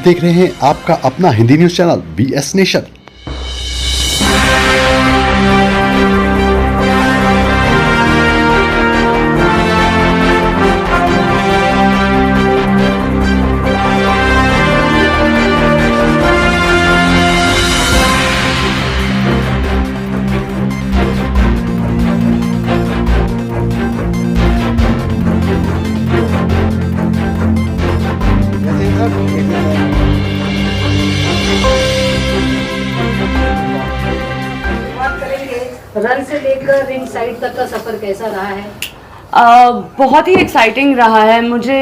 देख रहे हैं आपका अपना Hindi news channel BS nation. Run से लेकर रिंग साइड तक का सफर कैसा रहा है? बहुत ही एक्साइटिंग रहा है मुझे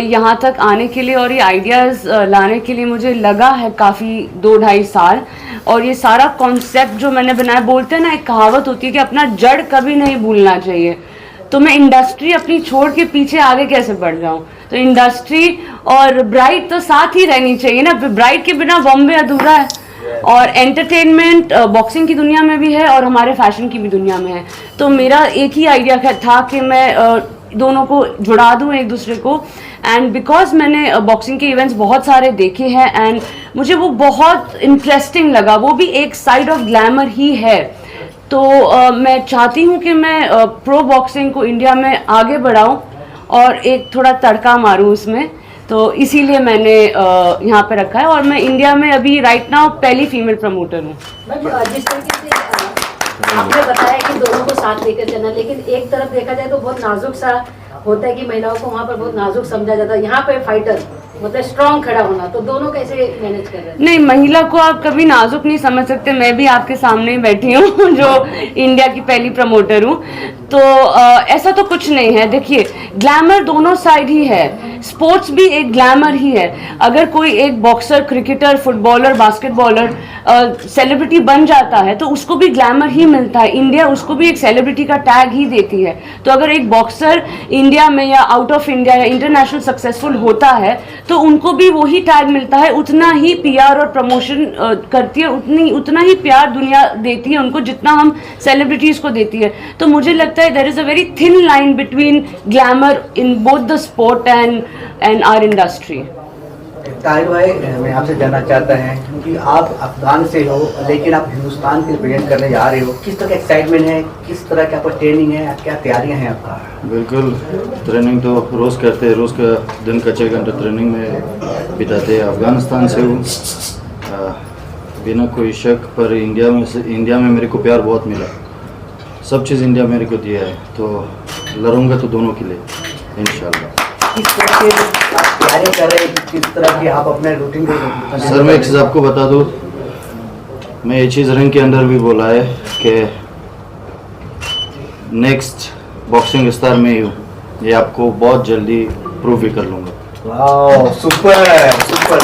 यहाँ तक आने के लिए और ये आइडियाज़ लाने के लिए मुझे लगा है काफ़ी 2-2.5 साल। और ये सारा कॉन्सेप्ट जो मैंने बनाया, बोलते हैं ना, एक कहावत होती है कि अपना जड़ कभी नहीं भूलना चाहिए। तो मैं इंडस्ट्री अपनी छोड़ के पीछे आगे कैसे बढ़ जाऊँ? तो इंडस्ट्री और ब्राइट तो साथ ही रहनी चाहिए ना, ब्राइट के बिना बॉम्बे अधूरा है। और एंटरटेनमेंट बॉक्सिंग की दुनिया में भी है और हमारे फैशन की भी दुनिया में है। तो मेरा एक ही आइडिया था कि मैं दोनों को जुड़ा दूं एक दूसरे को। एंड बिकॉज मैंने बॉक्सिंग के इवेंट्स बहुत सारे देखे हैं एंड मुझे वो बहुत इंटरेस्टिंग लगा, वो भी एक साइड ऑफ ग्लैमर ही है। तो मैं चाहती हूँ कि मैं प्रो बॉक्सिंग को इंडिया में आगे बढ़ाऊँ और एक थोड़ा तड़का मारूँ उसमें। तो इसीलिए मैंने यहाँ पे रखा है और मैं इंडिया में अभी राइट नाउ पहली फीमेल प्रमोटर हूँ। जिस तरीके से आपने बताया कि दोनों को साथ लेकर चलना, लेकिन एक तरफ देखा जाए तो बहुत नाजुक सा होता है कि महिलाओं को वहाँ पर बहुत नाजुक समझा जाता है। यहाँ पे फाइटर मतलब स्ट्रॉन्ग खड़ा होना, तो दोनों कैसे मैनेज कर रहे हैं? नहीं, महिला को आप कभी नाजुक नहीं समझ सकते। मैं भी आपके सामने ही बैठी हूँ जो इंडिया की पहली प्रमोटर हूँ। तो ऐसा तो कुछ नहीं है। देखिए, ग्लैमर दोनों साइड ही है, स्पोर्ट्स भी एक ग्लैमर ही है। अगर कोई एक बॉक्सर, क्रिकेटर, फुटबॉलर, बास्केटबॉलर सेलिब्रिटी बन जाता है तो उसको भी ग्लैमर ही मिलता है। इंडिया उसको भी एक सेलिब्रिटी का टैग ही देती है। तो अगर एक बॉक्सर इंडिया में या आउट ऑफ इंडिया या इंटरनेशनल सक्सेसफुल होता है तो उनको भी वही टैग मिलता है। उतना ही PR और प्रमोशन करती है, उतना ही प्यार दुनिया देती है उनको जितना हम सेलिब्रिटीज को देती है। तो मुझे लगता है there is a very thin line between glamour in both the sport and our industry. Tahir भाई, मैं आपसे जानना चाहता है कि आप अफगान से हो लेकिन आप हिंदुस्तान के रिप्रेजेंट करने जा रहे हो, किस तरह का एक्साइटमेंट है, किस तरह की आपका ट्रेनिंग है, क्या तैयारियां हैं आपका? बिल्कुल, ट्रेनिंग तो रोज़ करते हैं, रोज़ का दिन का 6 घंटे ट्रेनिंग में बिताते हैं। अफ़गानिस्तान से हूँ, बिना कोई शक, पर इंडिया में मेरे को प्यार बहुत मिला। सब चीज़ इंडिया मेरे को दिया है, तो लड़ूंगा तो दोनों के लिए इंशाल्लाह। किस तरह की तैयारी कर रहे हैं, किस तरह की आप अपने रूटीन को? सर, मैं एक चीज़ आपको बता दूँ, मैं ये चीज़ रिंग के अंदर भी बोला है कि नेक्स्ट बॉक्सिंग स्टार में ही हूँ। ये आपको बहुत जल्दी प्रूव भी कर लूँगा। वाह, सुपर सुपर।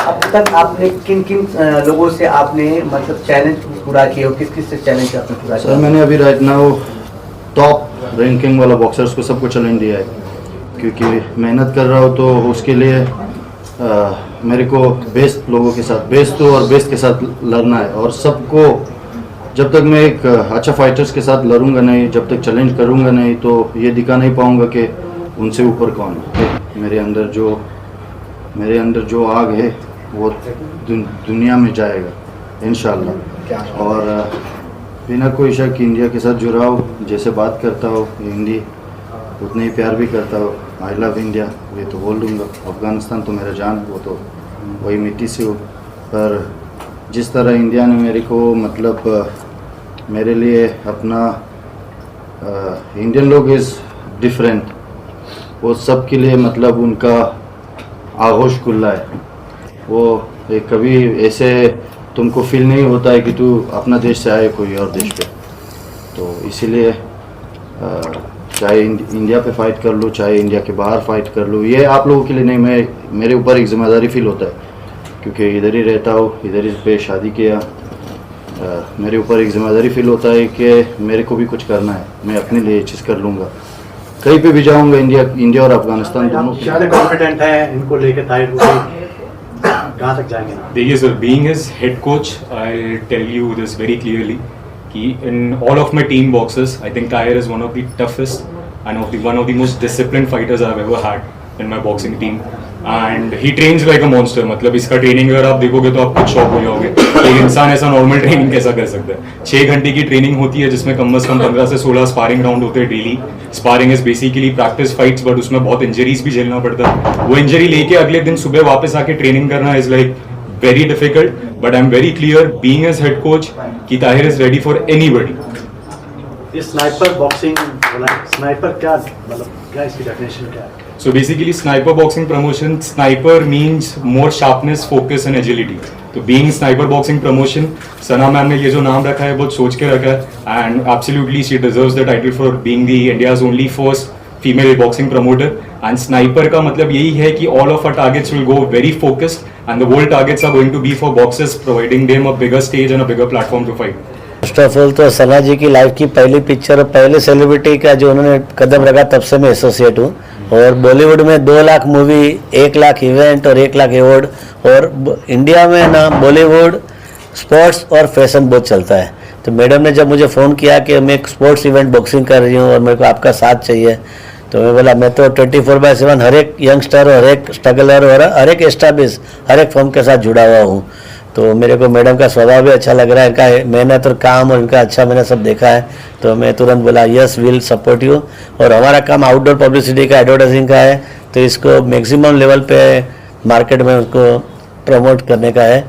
अब तक आपने किन किन लोगों से आपने मतलब चैलेंज पूरा किया हो, किस किस से चैलेंज आपने पूरा किया? सर, मैंने अभी राइट नाउ टॉप रैंकिंग वाला बॉक्सर्स को सबको चैलेंज दिया है, क्योंकि मेहनत कर रहा हूँ तो उसके लिए मेरे को बेस्ट लोगों के साथ, बेस्ट और बेस्ट के साथ लड़ना है। और सबको, जब तक मैं एक अच्छा फाइटर्स के साथ लड़ूंगा नहीं, जब तक चैलेंज करूंगा नहीं, तो ये दिखा नहीं पाऊंगा कि उनसे ऊपर कौन है। मेरे अंदर जो आग है वो दुनिया में जाएगा इंशाल्लाह। और बिना कोई शक इंडिया के साथ जुड़ा हूँ, जैसे बात करता हूँ हिंदी उतने ही प्यार भी करता हूँ। आई लव इंडिया, ये तो बोल दूँगा। अफ़गानिस्तान तो मेरा जान है, वो तो वही मिट्टी से हो। पर जिस तरह इंडिया ने मेरे को मतलब मेरे लिए अपना इंडियन लोग इज़ डिफरेंट, वो सब के लिए मतलब उनका आगोश खुला है। वो एक कभी ऐसे तुमको फील नहीं होता है कि तू अपना देश से आए कोई और देश पे। तो इसीलिए चाहे इंडिया पे फाइट कर लूँ, चाहे इंडिया के बाहर फाइट कर लूँ, ये आप लोगों के लिए नहीं, मेरे ऊपर एक जिम्मेदारी फील होता है, क्योंकि इधर ही रहता हूँ, इधर ही पे शादी किया। मेरे ऊपर एक जिम्मेदारी फील होता है कि मेरे को भी कुछ करना है, मैं अपने लिए ये चीज़ कर लूँगा, कहीं पे भी जाऊँगा। इंडिया और अफगानिस्तान दोनों कॉन्फिडेंट है इनको लेके, ताहिर कहाँ तक जाएंगे? देखिए sir, being his head coach, I tell you this very clearly कि in all of my team boxes, I think Tahir is one of the toughest and one of the most disciplined fighters I've ever had in my boxing team. And he trains like a monster. मतलब इसका training अगर आप देखोगे तो आप कुछ shock हो जाओगे. एक इंसान ऐसा नॉर्मल ट्रेनिंग कैसा कर सकता है. 6 घंटे की ट्रेनिंग होती है जिसमें कम से कम 15 से 16 स्पारिंग राउंड होते हैं daily. Sparring is basically practice fights, but उसमें बहुत इंजरीज भी झेलना पड़ता है. वो इंजरी लेके अगले दिन सुबह वापस आके ट्रेनिंग करना is like very difficult, but I'm very clear, being as head coach, कि Tahir is ready for anybody. ये स्नाइपर बॉक्सिंग बोला, स्नाइपर क्या मतलब क्या इसकी डेफिनेशन क्या है? So basically, sniper boxing promotion, sniper means more sharpness, focus and agility. तो being sniper boxing promotion, सना मैम ने ये जो नाम रखा है बहुत सोच के रखा है, and absolutely she deserves the title for being the India's only first female boxing promoter. And sniper का मतलब यही है कि all of our targets will go very focused, and the whole targets are going to be for boxers, providing them a bigger stage and a bigger platform to fight. First of all तो सना जी की life की पहली picture और पहले celebrity का जो उन्होंने कदम रखा तब से मैं एसोसिएट हूँ. और बॉलीवुड में 2 लाख मूवी, 1 लाख इवेंट और 1 लाख अवार्ड. और इंडिया में ना बॉलीवुड, स्पोर्ट्स और फैशन बहुत चलता है. तो मैडम ने जब मुझे फ़ोन किया कि मैं एक स्पोर्ट्स इवेंट बॉक्सिंग कर रही हूँ और मेरे को आपका साथ चाहिए, तो मैं बोला मैं तो 24/7 हर एक यंगस्टर और हर एक स्ट्रगलर और हर एक एस्टाब्लिश हर एक फॉर्म के साथ जुड़ा हुआ हूँ. तो मेरे को मैडम का स्वभाव भी अच्छा लग रहा है, इनका मेहनत और काम और इनका अच्छा मैंने सब देखा है. तो मैं तुरंत बोला यस विल सपोर्ट यू. और हमारा काम आउटडोर पब्लिसिटी का, एडवर्टाइजिंग का है, तो इसको मैक्सिमम लेवल पे मार्केट में उनको प्रमोट करने का है.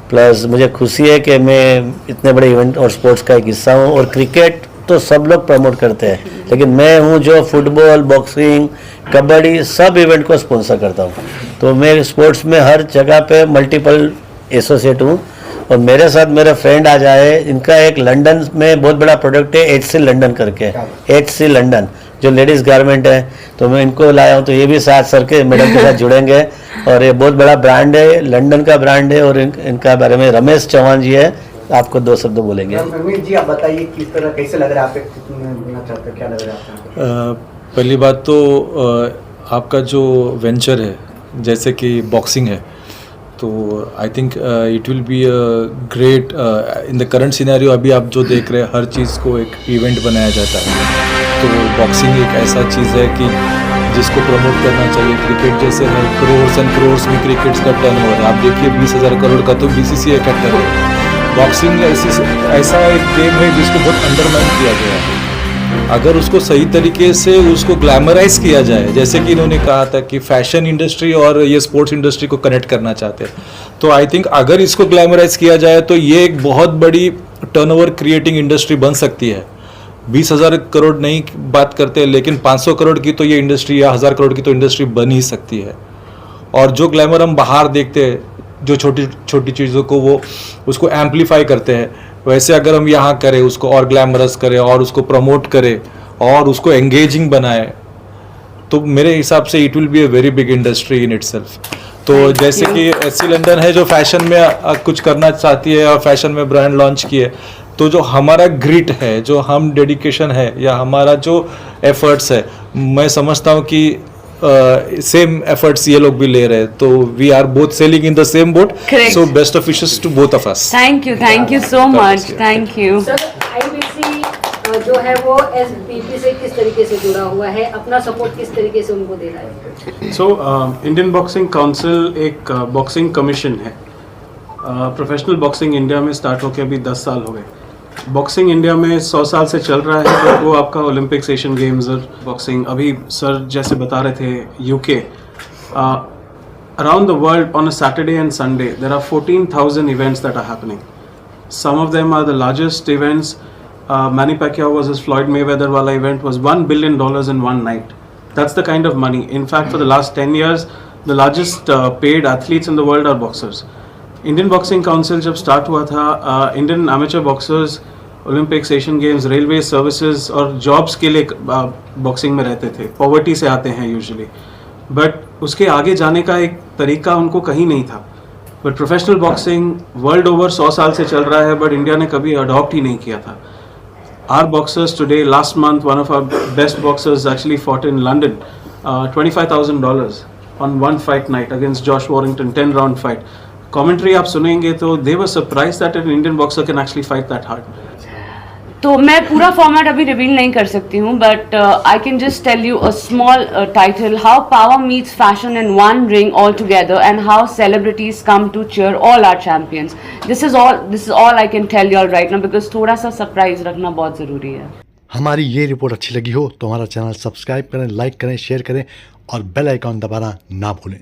प्लस मुझे खुशी है कि मैं इतने बड़े इवेंट और स्पोर्ट्स का एक हिस्सा हूँ. और क्रिकेट तो सब लोग प्रमोट करते हैं, लेकिन मैं हूँ जो फुटबॉल, बॉक्सिंग, कबड्डी सब इवेंट को स्पॉन्सर करता हूँ. तो मैं स्पोर्ट्स में हर जगह पे मल्टीपल एसोसिएट हूँ. और मेरे साथ मेरा फ्रेंड आ जाए, इनका एक लंदन में बहुत बड़ा प्रोडक्ट है HC लंदन करके, HC लंदन जो लेडीज़ गारमेंट है, तो मैं इनको लाया हूँ. तो ये भी साथ सर के मैडम के साथ जुड़ेंगे. और ये बहुत बड़ा ब्रांड है, लंदन का ब्रांड है. और इनका बारे में रमेश चौहान जी है, आपको 2 शब्द बोलेंगे. रमेश जी आप बताइए किस तरह कैसे लग रहा है, आप बोलना चाहते हैं, क्या लग रहा है आपको? पहली बात तो आपका जो वेंचर है जैसे कि बॉक्सिंग है, तो I think it will be a great in the current scenario. अभी आप जो देख रहे हैं हर चीज़ को एक इवेंट बनाया जाता है, तो बॉक्सिंग एक ऐसा चीज़ है कि जिसको प्रमोट करना चाहिए. क्रिकेट जैसे है, करोड़ एंड करोड़ में क्रिकेट का टर्नओवर है. आप देखिए 20,000 करोड़ का तो BCCI का टर्न है. बॉक्सिंग ऐसा एक गेम है जिसको बहुत अंडरमाइन किया गया है. अगर उसको सही तरीके से उसको ग्लैमराइज किया जाए, जैसे कि इन्होंने कहा था कि फैशन इंडस्ट्री और ये स्पोर्ट्स इंडस्ट्री को कनेक्ट करना चाहते हैं, तो आई थिंक अगर इसको ग्लैमराइज किया जाए तो ये एक बहुत बड़ी टर्नओवर क्रिएटिंग इंडस्ट्री बन सकती है. 20,000 करोड़ नहीं बात करते, लेकिन 500 करोड़ की तो ये इंडस्ट्री या 1000 करोड़ की तो इंडस्ट्री बन ही सकती है. और जो ग्लैमर हम बाहर देखते हैं, जो छोटी छोटी चीज़ों को वो उसको एम्पलीफाई करते हैं, वैसे अगर हम यहाँ करें उसको और ग्लैमरस करें और उसको प्रमोट करें और उसको एंगेजिंग बनाए, तो मेरे हिसाब से it will be a very big industry in itself. तो जैसे कि HC लंदन है जो फैशन में कुछ करना चाहती है और फैशन में ब्रांड लॉन्च किए, तो जो हमारा ग्रिट है, जो हम डेडिकेशन है या हमारा जो एफर्ट्स है, मैं समझता हूँ कि सेम एफर्ट्स ये लोग भी ले रहे हैं. तो we are both sailing in the same boat. So best of wishes to both of us. Thank you so much. Thank you sir. IBC जो है वो SBP से किस तरीके से जुड़ा हुआ है, अपना सपोर्ट किस तरीके से उनको दे रहा है? सो इंडियन बॉक्सिंग काउंसिल एक बॉक्सिंग कमीशन है. प्रोफेशनल बॉक्सिंग इंडिया में स्टार्ट होकर अभी 10 साल हो गए. बॉक्सिंग इंडिया में 100 साल से चल रहा है. तो वो आपका ओलंपिक्स, एशियन गेम्स और बॉक्सिंग, अभी सर जैसे बता रहे थे UK, around the world on a Saturday and Sunday there are 14,000 events that are happening. Some of them are the largest events. Manny Pacquiao versus Floyd Mayweather wala event was $1 billion in one night. That's the kind of money. In fact, for the last 10 years, the largest paid athletes in the world are boxers. Indian Boxing Council जब start हुआ था, Indian amateur boxers Olympics, Asian games, railway services और jobs के लिए boxing में रहते थे. Poverty से आते हैं यूजुअली, बट उसके आगे जाने का एक तरीका उनको कहीं नहीं था. But professional boxing world over 100 साल से चल रहा है, बट इंडिया ने कभी अडॉप्ट ही नहीं किया था. Our boxers today, last month, one of our best boxers actually fought in London, $25,000 on one fight night against Josh Warrington, 10-round fight. Commentary आप सुनेंगे तो they were surprised that an Indian boxer can actually fight that hard. तो मैं पूरा format अभी reveal नहीं कर सकती हूँ, but I can just tell you a small title, how power meets fashion in one ring all together and how celebrities come to cheer all our champions. This is all I can tell you all right now, because थोड़ा सा surprise रखना बहुत ज़रूरी है. हमारी ये report अच्छी लगी हो तो हमारा चैनल सब्सक्राइब करें, लाइक करें, शेयर करें और बेल आइकॉन दबाना ना भूलें.